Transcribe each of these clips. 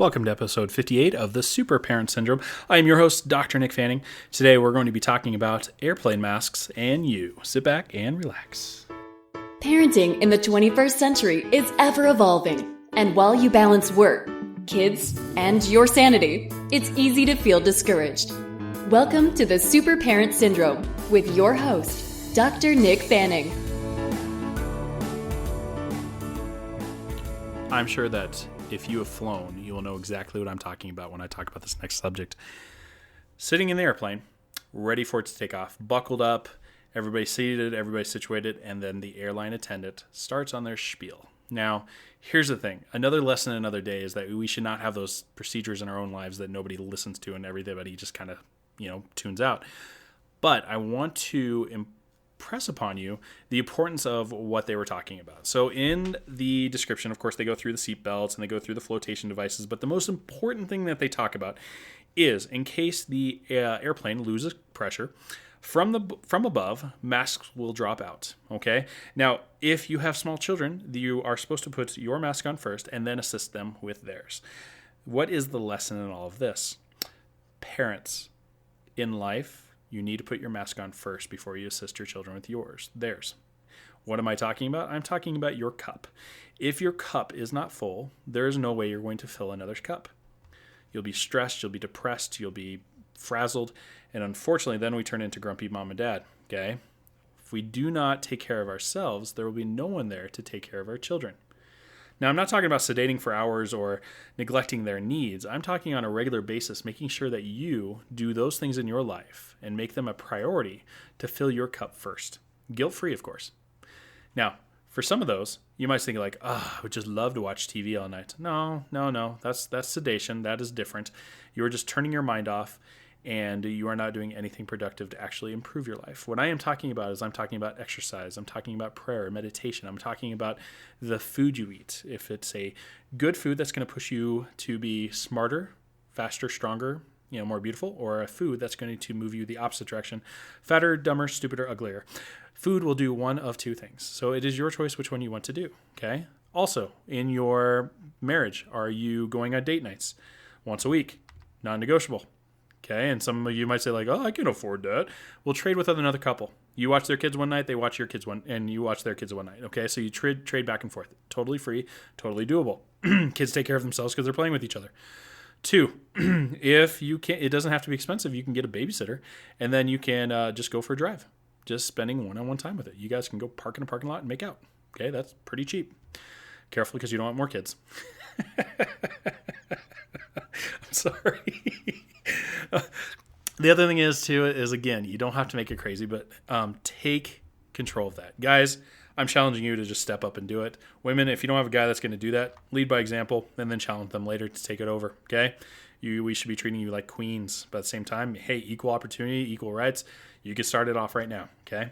Welcome to episode 58 of the Super Parent Syndrome. I am your host, Dr. Nick Fanning. Today we're going to be talking about airplane masks and you. Sit back and relax. Parenting in the 21st century is ever evolving. And while you balance work, kids, and your sanity, it's easy to feel discouraged. Welcome to the Super Parent Syndrome with your host, Dr. Nick Fanning. I'm sure that if you have flown, you will know exactly what I'm talking about when I talk about this next subject. Sitting in the airplane, ready for it to take off, buckled up, everybody's seated, everybody's situated, and then the airline attendant starts on their spiel. Now, here's the thing. Another lesson another day is that we should not have those procedures in our own lives that nobody listens to and everybody just kind of, tunes out. But I want to impress upon you the importance of what they were talking about. So in the description, of course, they go through the seat belts and they go through the flotation devices, but the most important thing that they talk about is in case the airplane loses pressure from above, masks will drop out. Okay. Now, if you have small children, you are supposed to put your mask on first and then assist them with theirs. What is the lesson in all of this? Parents, in life, you need to put your mask on first before you assist your children with theirs. What am I talking about? I'm talking about your cup. If your cup is not full, there is no way you're going to fill another's cup. You'll be stressed, you'll be depressed, you'll be frazzled, and unfortunately, then we turn into grumpy mom and dad, okay? If we do not take care of ourselves, there will be no one there to take care of our children. Now, I'm not talking about sedating for hours or neglecting their needs. I'm talking on a regular basis, making sure that you do those things in your life and make them a priority to fill your cup first. Guilt-free, of course. Now, for some of those, you might think like, I would just love to watch TV all night. No. That's sedation. That is different. You are just turning your mind off and you are not doing anything productive to actually improve your life. What I am talking about is I'm talking about exercise. I'm talking about prayer, meditation. I'm talking about the food you eat. If it's a good food that's going to push you to be smarter, faster, stronger, more beautiful, or a food that's going to move you the opposite direction, fatter, dumber, stupider, uglier. Food will do one of two things. So it is your choice which one you want to do, okay? Also, in your marriage, are you going on date nights once a week? Non-negotiable. Okay, and some of you might say like, I can afford that. We'll trade with another couple. You watch their kids one night, they watch your kids and you watch their kids one night. Okay, so you trade back and forth. Totally free, totally doable. Kids take care of themselves because they're playing with each other. 2, if you can't, it doesn't have to be expensive. You can get a babysitter, and then you can just go for a drive. Just spending one-on-one time with it. You guys can go park in a parking lot and make out. Okay, that's pretty cheap. Careful because you don't want more kids. I'm sorry. The other thing is again, you don't have to make it crazy, but take control of that. Guys, I'm challenging you to just step up and do it. Women, if you don't have a guy that's going to do that, lead by example and then challenge them later to take it over, okay? We should be treating you like queens, but at the same time, hey, equal opportunity, equal rights. You get started off right now, okay?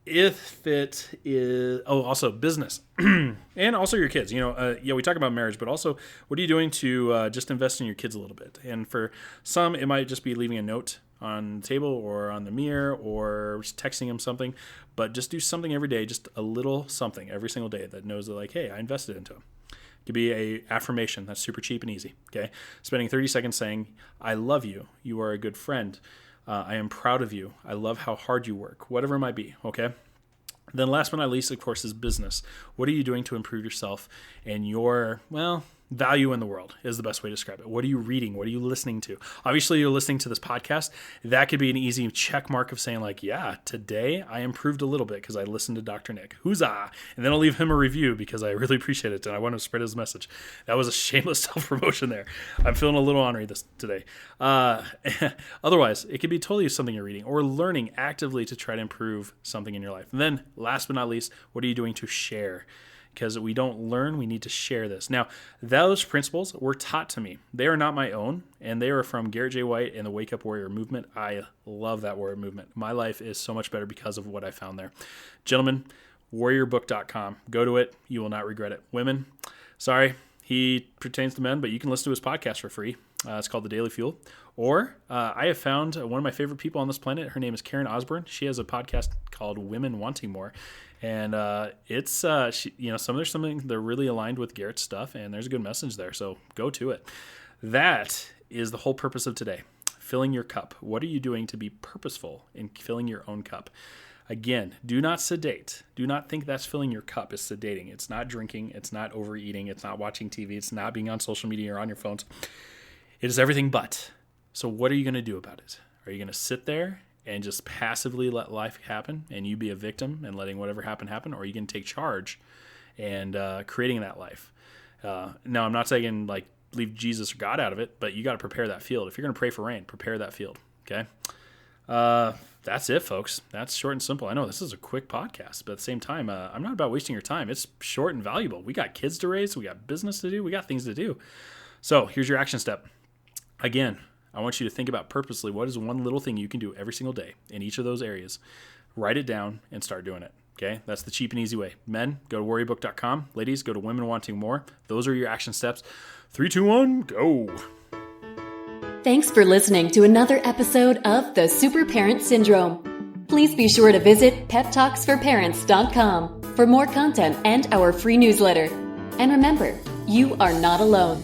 If it is, also business and also your kids, we talk about marriage, but also what are you doing to just invest in your kids a little bit? And for some, it might just be leaving a note on the table or on the mirror or just texting them something, but just do something every day, just a little something every single day that knows that like, hey, I invested into them. It could be a affirmation that's super cheap and easy, okay? Spending 30 seconds saying, I love you. You are a good friend. I am proud of you. I love how hard you work, whatever it might be, okay? Then last but not least, of course, is business. What are you doing to improve yourself and your, value in the world is the best way to describe it. What are you reading? What are you listening to? Obviously, you're listening to this podcast. That could be an easy check mark of saying like, yeah, today I improved a little bit because I listened to Dr. Nick. Huzzah! And then I'll leave him a review because I really appreciate it and I want to spread his message. That was a shameless self-promotion there. I'm feeling a little honorary today. Otherwise, it could be totally something you're reading or learning actively to try to improve something in your life. And then last but not least, what are you doing to share? Because we don't learn, we need to share this. Now, those principles were taught to me. They are not my own, and they are from Garrett J. White and the Wake Up Warrior movement. I love that warrior movement. My life is so much better because of what I found there. Gentlemen, warriorbook.com. Go to it. You will not regret it. Women, sorry, he pertains to men, but you can listen to his podcast for free. It's called The Daily Fuel. Or I have found one of my favorite people on this planet. Her name is Karen Osborne. She has a podcast called Women Wanting More. And it's, some there's something they're really aligned with Garrett's stuff, and there's a good message there. So go to it. That is the whole purpose of today. Filling your cup. What are you doing to be purposeful in filling your own cup? Again, do not sedate. Do not think that's filling your cup is sedating. It's not drinking. It's not overeating. It's not watching TV. It's not being on social media or on your phones. It is everything but. So what are you going to do about it? Are you going to sit there and just passively let life happen and you be a victim and letting whatever happen? Or are you going to take charge and creating that life? Now, I'm not saying like leave Jesus or God out of it, but you got to prepare that field. If you're going to pray for rain, prepare that field. Okay. That's it, folks. That's short and simple. I know this is a quick podcast, but at the same time, I'm not about wasting your time. It's short and valuable. We got kids to raise. We got business to do. We got things to do. So here's your action step. Again, I want you to think about purposely what is one little thing you can do every single day in each of those areas. Write it down and start doing it. Okay, that's the cheap and easy way. Men, go to warriorbook.com. Ladies, go to Women Wanting More. Those are your action steps. 3, 2, 1, go. Thanks for listening to another episode of The Super Parent Syndrome. Please be sure to visit peptalksforparents.com for more content and our free newsletter. And remember, you are not alone.